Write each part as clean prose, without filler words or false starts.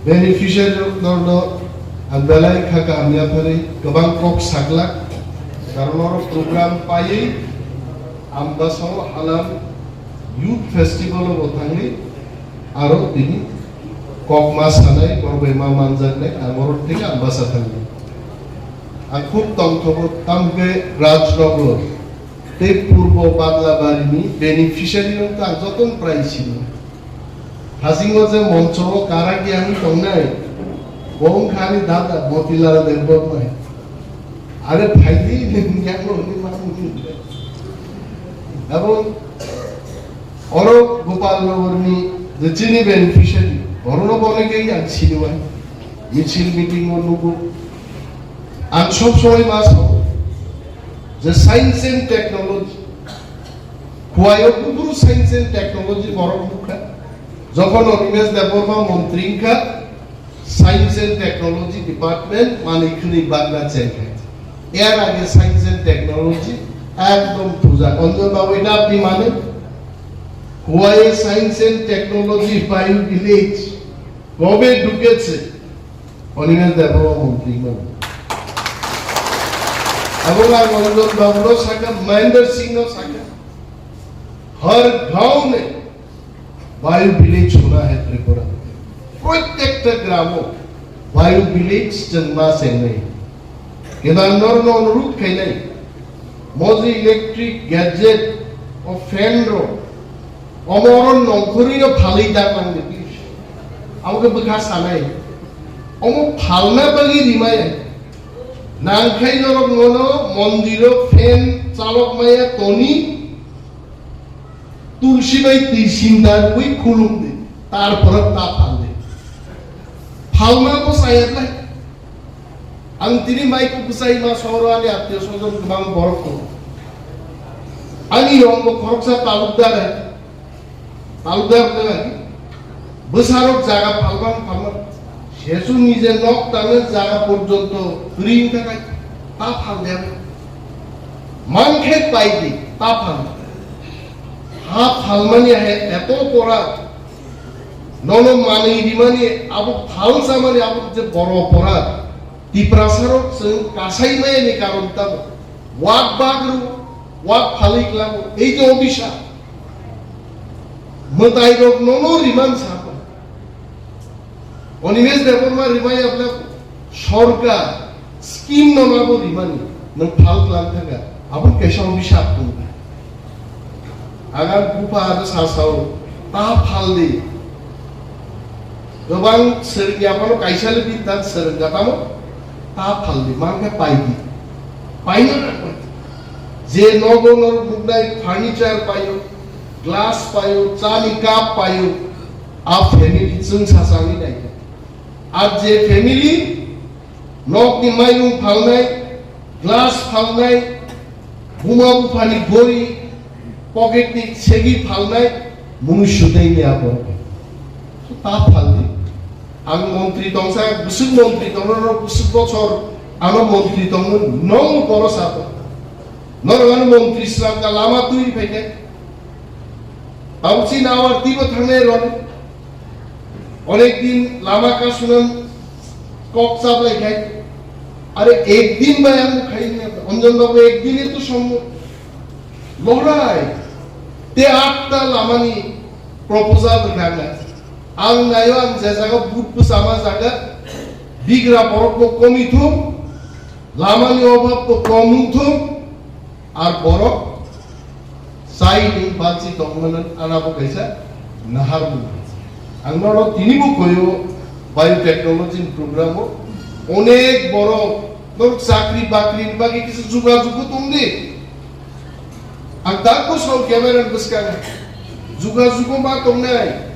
Beneficiary ang dalay kakaamya pare kabang kok saklak karon program paye ambaso halam youth festival bothangi aro tini kok mas hanai korbe ma manjanne amor theke ambasa thangi ang khub tongthobot tamke rajnogor te purbo baglabarini beneficiary ta joton price chilo hasingo je moncho kara ki ami tongnai Bong kali dada motilar derbot mai. Are phaidi yang lo ni masuk. Abon oro Gopal Nagarni the chini beneficiary. Orono bole ke yang chini mai. Michil meeting onugo. An sob soy mas ho. The science and technology. Kuayo kuburu science and technology borok mukha. Jokhon Onimesh Deborma Montrinka science and technology department মানিকনি বাংলা change এর আগে science and technology একদম পূজা অঞ্জন বাবু এটা আপনি মানে কোয়াই science and technology বায়ু village কবে ঢুকেছে অনিমেষ দেববর্মা মন্ত্রী এবং আর অঞ্জন বাবুর শাখা মহেন্দ্র সিংহ শাখা हर गांव में वायु विलेज होना है त्रिपुरा প্রত্যেকটা গ্রামে বায়ু ভিলেজ জন্মা সেনে কেদারনর অনুরোধ খাইলাই মজি ইলেকট্রিক গ্যাজেট ও ফ্যানরো অমরণ নখরিনো ফালি দাকান দিবি আমাকে বখা সানাই অম ফালনা বাগি রিমাই নাংখাই নরক মনো মন্দির ফ্যান চালক মায়া তনি তুলসী বাই তিসিন্দার ওই খুলুম দি তারপর তা ফালদে Halma ko saya lah. Ang tini mai ko kusai ma saurani atyo sodon kumang borok ko. Ani yong ko koroksa talukdar hai. Talukdar na besarok jaga palman. Shesu nije nok tane jaga porjonto ring takai ta phal dewe. Mankhet paidi ta phal. Ha phalmani hai eto pora ননো মানে রিমানি আবু ফালসা মানে আবু যে বড় অপরাধ তিপ্রাসারক जों কাসাইমায়নি কারণ তা walk Bagru walk ফালিকলাম এই যে অভিশাপ মতাই রোগ ননো রিমান সাপ অনিমেষ দেববর্মা রিমাই আপনার সরকার স্কিম নমাবো রিমানি নং ফালকলাম থাকা আবু কেশা অভিশাপ করবে আগার গুপা আর সাসাও তা ফালদি गोबां सोरगियामानो कायसाले बिद्दान सोरगातामो ता फालदि मानके पाइदि पाइनो जे नगनर बुकनाय फार्निचार पायो ग्लास पायो चानि काप पायो आ फैमिली जों सासानि दाय आ जे फैमिली नकनि माइरं फालनाय ग्लास फालनाय बुमा बुफानि गरि पकेटनि सेगि फालनाय मनुष्य दैनि आबर ता फालदि ang মন্ত্রী তংসা বুসুক মন্ত্রী তংর বুসুক বছর আনো মন্ত্রী তং নং বড় সাপ নরগান মন্ত্রী শ্রাম কা লামা তুই ফেকে পাউচি নাওয়ার দিব থানে রন অনেক দিন লামা কা শুনন কক চাপ লাগাই আরে একদিন ভাই আমি খাই না অঞ্জন বাবু একদিনে তো সম্ভব লড়াই তে আটটা লামানি proposal দেখাগা ang nayo ang jaga buku sama jaga bigra borok ko komi thum lamani obhab ko komu thum ar borok sai ni bachi tongmanan anabo kaisa nahar bu ang noro tini bu koyo biotechnology program o onek boro dor chakri bakri bagi kisu juga jugu tumdi ang dako so camera buskana juga jugu ba tongnai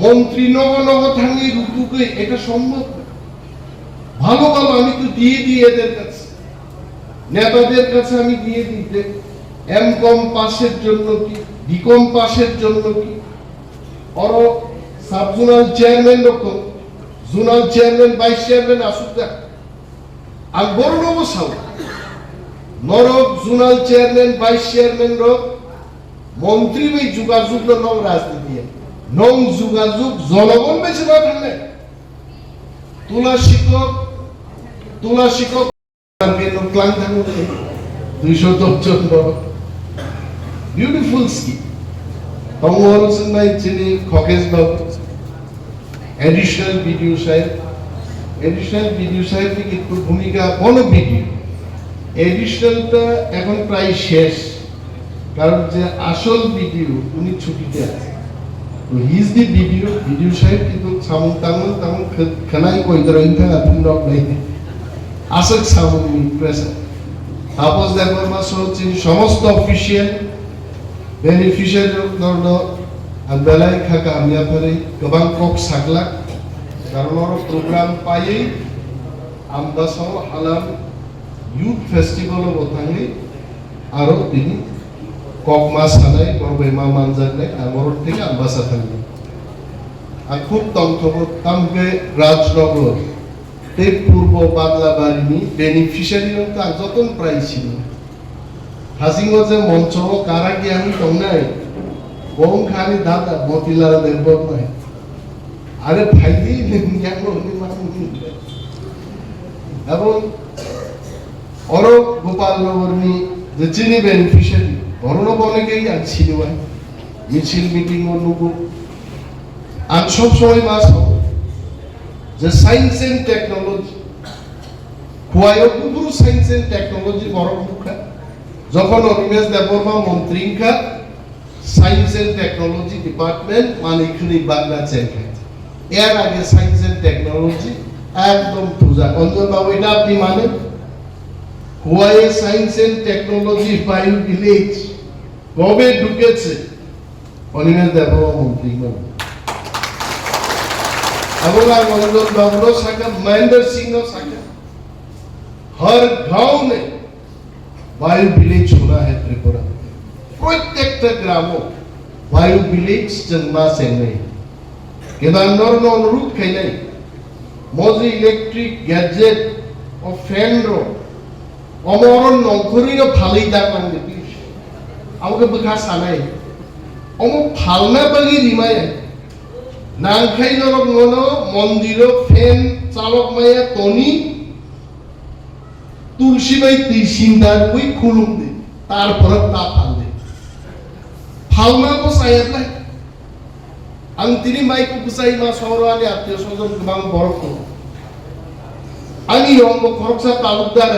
মন্ত্রী নগনগ থাঙ্গি রুটুকে এটা সম্ভব ভালো ভালো আমি তো দিয়ে দিই এদের কাছে নেতাদের কাছে আমি দিয়ে দিতে এমকম পাসের জন্য কি বিকম পাসের জন্য কি আর সাব জোনাল চেয়ারম্যান রকম জোনাল চেয়ারম্যান ভাইস চেয়ারম্যান আসুদা আর বড় নবসাও নরক জোনাল চেয়ারম্যান ভাইস চেয়ারম্যান রক মন্ত্রী বই যোগাযোগ নব রাজনীতি নং যোগাযোগ জনগণ বেছিবা থাকলে তুলা শিকক ক্লাং থাকলে 210 জন বিউটিফুল স্কিম তংহরসন নাই চিনি খকেশ বাবু এডিশনাল ভিডিও সাহেব কিন্তু ভূমিকা বড় ভিডিও এডিশনালটা এখন প্রায় শেষ কারণ যে আসল ভিডিও উনি ছুটিতে আছে তো হিজ দি ভিডিও সাহেব কিন্তু সামুন তামুন খানাই কইতরা ইনকা আপনি নক নাই আসল সামুন প্রেসেন্ট তাপস দেববর্মা মাসো সমস্ত অফিসিয়াল बेनिफिशियारि दरनो बेलाय खाका आमियाफोरै गोबां कक साग्लाक गारनर प्रग्राम पायै आमबासाव हालाम युथ फेस्टिवल बथाङै आरो दिनि कक मासानाय बरबैमा मानजानाय आमर থেকে आमबासा थाङै आं खूब तंथब तामगे राजनगर ते पूर्व बांलाबारिनि बेनिफिशियारि ता जतन प्राइस ছিল हासिंगो जे मंचो कारा की आमी तंगनाय बोम खानी दादा मोतीलाल देवबत नाय अरे भाईदी नियांगो नि मामुनि এবং অর গোপাল নগরনি যে চিনি বেনিফিশিয়ারি বরণ অনেকেই ছিল মিছিল মিটিং অনুগো আর সব সময় মাস যে সায়েন্স এন্ড টেকনোলজি কোয়ায়ো পুরো সায়েন্স এন্ড টেকনোলজি বড় মুখা যখন অনিমেষ দেববর্মা মন্ত্রীকা সায়েন্স এন্ড টেকনোলজি ডিপার্টমেন্ট মানিকনি বাংলা চেঞ্জ এর আগে সায়েন্স এন্ড টেকনোলজি একদম পূজা অঞ্জন বাবু এটা আপনি মানেন কোয়াই সায়েন্স এন্ড টেকনোলজি বায়ু ভিলেজ কবে ঢুকেছে অনিমেষ দেববর্মা মন্ত্রী মানে এবং অঞ্জন বাবুর সাথে মহেন্দ্র সিং সাথে हर गांव में वायु विलेज होना है त्रिपुरा प्रत्येक ग्रामों वायु विलेज जन्मा से नहीं केदारनर नो अनुरूप कहीं नहीं मोजी इलेक्ट्रिक गैजेट और फैन रो अमरन नौकरी रो फाली दार मांगे पीस आमके बखा सानाय अमो फालना बगी रिमाय नांखाई नरक मोनो मंदिरो फैन चालक माया तोनी तुलसी बाई तीसिंदार कोई खुलुम दे तार पर ता फाल दे फालना को सायतलाय आं तिनि माइक कुसाई मा सौरानि आत्मीय स्वजन गोबां बरफ आंनि रंग खरकसा तालुकदार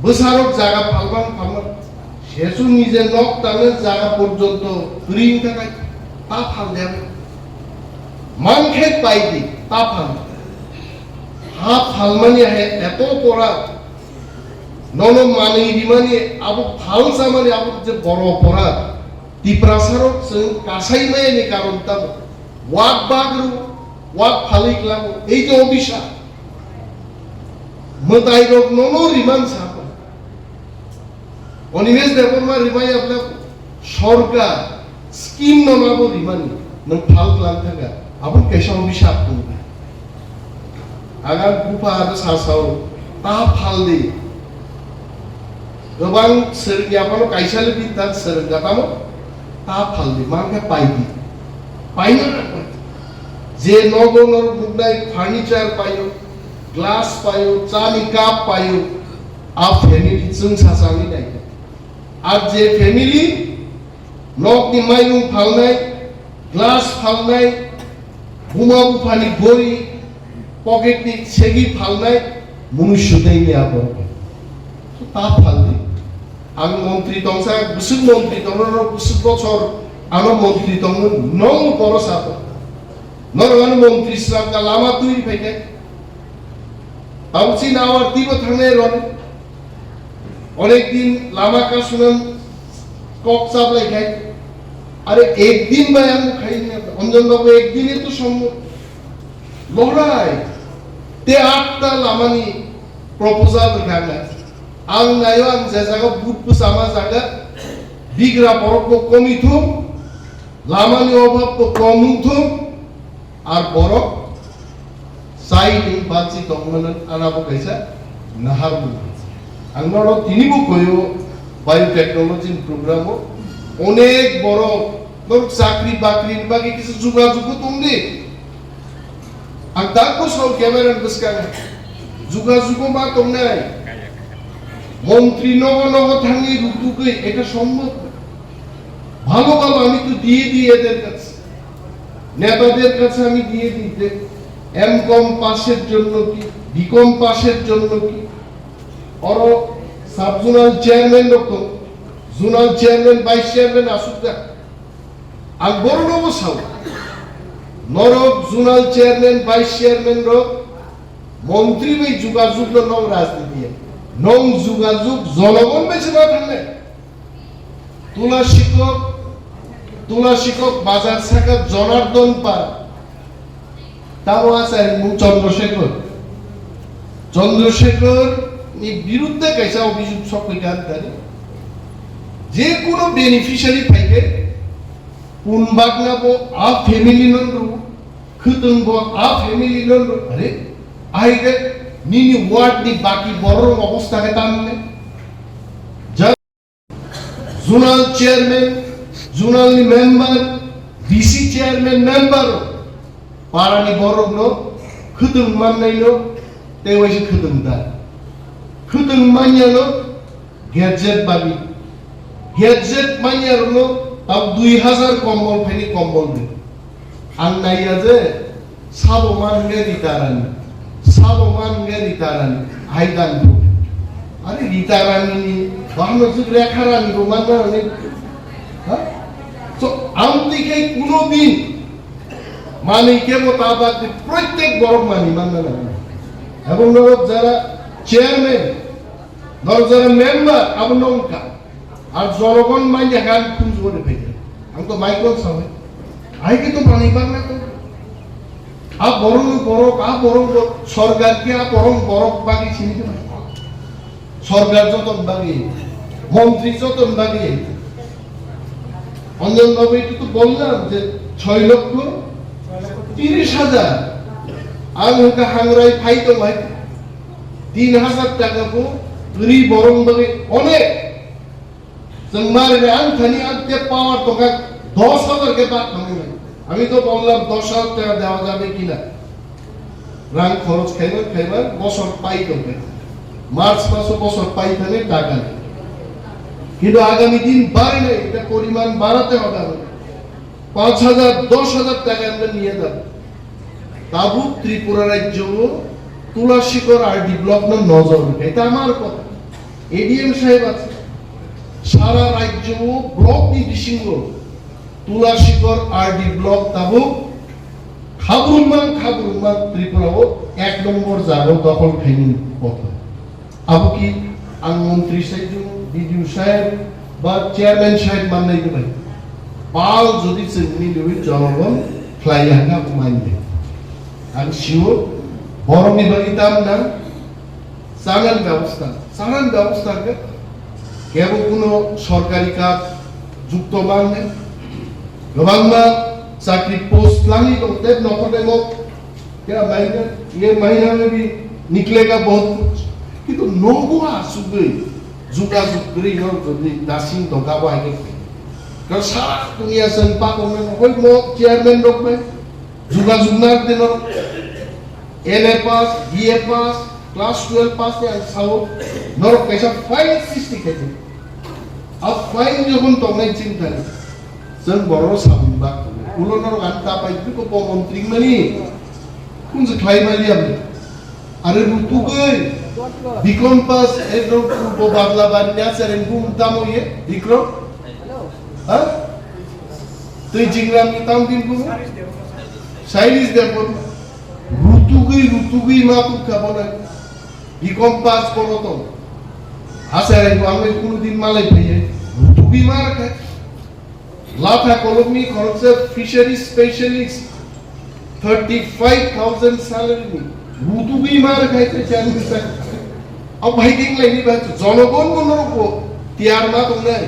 बोसारक जागा फालबां शेषु निजे नक ताने जागा पर्यन्त ग्रीन थाकाय ता फाल दे मानखे पाइदि ता फाल हाफ फालमानी है एतो परा ननो माने रिमानी आबो फाल सामानी आबो जे बरो परा तिप्रासारक जों कासाइनायनि कारण ता वाक बाग्रु वाक फालिक्लामो এই যে অভিশাপ মতাইরক ননো রিমান সাপ অনিমেষ দেববর্মা রিমাই আপনা সরকার স্কিম ননাবো রিমানি নং ফাল ক্লাম থাকা আবো কেশা অভিশাপ করবে agar bupa ada sasau ta faldi gobang sering apa lo kaisa lebih tak sering kata mo ta faldi mangke paidi paina je nogo nor budai furniture payo glass payo chani cup payo a family chung sasani dai ar je family nok ni mainu falnai glass falnai buma bufani gori pocket नि सेगी फालनाय मनुष्यदै नि आबो ता फालदि आं मंत्री तंसा बुसुक मंत्री तंनो बुसुक बछर आनो मंत्री तंनो नंग परसाप नरगान मंत्री साका लामा तुइ फैके आउसि नावर तिबो थांनाय रन अनेक दिन लामा का सुनन कक चाबलाय खाय अरे एक दिन बायां खाइने अंजन बाबू एक दिने तो सम्भव लड़ाई ते आठटा लामानी प्रपोजल रखाना आं नायो आं जे जागा बुट पुसामा जागा बिग्रा बरफको कमिथुम लामानी अभावको कमुथुम आर बरफ साइड बाची दंगमन आनाबो कैसा नहारबो आंनाव तिनिबो गयो बायोटेक्नोलॉजी प्रोग्रामो অনেক বড় ধর চাকরি বাকরির বাকি কিছু যোগাযোগ তুমি আর তারপর সব ক্যামেরার বসকানে যোগাযোগ মা তোমরা মন্ত্রী নব নব থাঙ্গি রুটুকে এটা সম্ভব ভালো ভালো আমি তো দিয়ে দিই এদের কাছে নেতাদের কাছে আমি দিয়ে দিই যে এমকম পাসের জন্য কি বিকম পাসের জন্য কি আর সাব জোনাল চেয়ারম্যান রকম জোনাল চেয়ারম্যান ভাইস চেয়ারম্যান আসুক আর বড় নব সাউ নরক জোনাল চেয়ারম্যান ভাইস চেয়ারম্যান রক মন্ত্রী ভাই যোগাযোগ নং রাজনীতি নং যোগাযোগ জনগণ বেশি না থাকলে তুলা শিক্ষক বাজার শাখা জনার্দন পার তাও আছে চন্দ্রশেখর বিরুদ্ধে কাইসা অভিযোগ সব যে কোনো বেনিফিশিয়ারি থাকে কোন বাগনাবো আ ফ্যামিলি নন্দ্র খুতুনবো আ ফ্যামিলি নন্দ্র আরে আইগে নিনি ওয়ার্ড নি বাকি বড় অবস্থাকে টানলে zonal chairman zonal member DC chairman member পারানি বড় নো খুতুন মাননাইলো তে ওইসে খুতুন দা খুতুন মানিয়ালো গ্যাজেট বাবি গ্যাজেট মানিয়ালো তাও 2000 কম্বল ফেনি কম্বল দে আর নাইয়া যে সাবমান গে রিতারানি সাবমান গে রিতারানি হাইদান আরে রিতারানি বাহন যুগ রেখারানি গো মাননা হ্যাঁ তো আমদিকে কোনদিন মানি কেবল তাবাদ প্রত্যেক বড় মানি মাননা না এবং যারা চেয়ারম্যান যারা মেম্বার আবনঙ্কা আর জনগণ মাইয়া গান খুঁজ করে ফেলে আমি তো মাইকল সামনে আইকে তো পানি পান না তো আ বরং সরকারকে বরং বাকি চিনিতে সরকার যতন বাকি মন্ত্রী যতন বাকি অঞ্জন বাবু একটু তো বললাম যে 6,30,000 আমি ওকে হাংরাই ফাইতো ভাই 3,000 টাকা পো রি বরং বাকি অনেক জমারে আনখানি আনতে পাওয়ার টাকা 10,000 কে বাদ আমি তো বললাম 10,000 টাকা দেওয়া যাবে কিনা রাং খরচ খাইবার বছর পাই করবে মার্চ মাসে বছর পাই থানে টাকা নেই কিন্তু আগামী দিন বাড়ে নাই এটা পরিমাণ বাড়াতে হবে 5,000 10,000 টাকা আমরা নিয়ে যাব তাবু ত্রিপুরা রাজ্য তুলাশিকর আরডি ব্লক না নজর এটা আমার কথা এডিএম সাহেব আছে সারা রাজ্য ব্লক ডিভিশন তুলাশিকর আরডি ব্লক তাবু খাবরুমান ত্রিপুরাও 1 নম্বর জায়গা দখল খাইনি কথা আবু কি আং মন্ত্রী সাহেব বিডিও সাহেব বা চেয়ারম্যান সাহেব মাননাই তো ভাই পাল যদি চিনি লই জনগণ ফ্লাইহাঙ্গা মানবে আমি শিওর বড় বিভাগিতাম না চালান ব্যবস্থাকে কেবল কোনো সরকারি কাজ যুক্ত মানে गोबांमा चाकरी पोस्ट लानी तो तब नौकरी में क्या महीना में भी निकलेगा बहुत कुछ किंतु नोगुआ सुगई जुगा जुगरी और जल्दी दासिंग तो गावा है कर सारा दुनिया संपा को में कोई मो चेयरमैन लोग में जुगा जुगनार दिनों एलए पास बीए पास क्लास 12 पास या सालो नरो कैसा फाइन सिस्टम है अब फाइन जो हम तो नहीं चिंता नहीं जों बर' साबा उलनर गान्ता बायदि को मन्त्रि मानि कुनसे खायमालि आरो रुतुगै बिकम पास एकदम पूर्व बागला बानिया सेरें बुम तामोये बिक्रम हा तुई जिंग्रामनि ताम दिन बुम साइरिस देखो रुतुगै मा खाबो बिकम पास करो तो आसारे आंगे कोनदिन मालाय फैयो रुतुगै मा राखे लाथा कलमी कॉन्सेप्ट फिशरी स्पेशलिस्ट 35,000 सैलरी रुतुगै मार खाइते चांस अब भाई दिन लाइनि बात जनगण को टियार मा दंनाय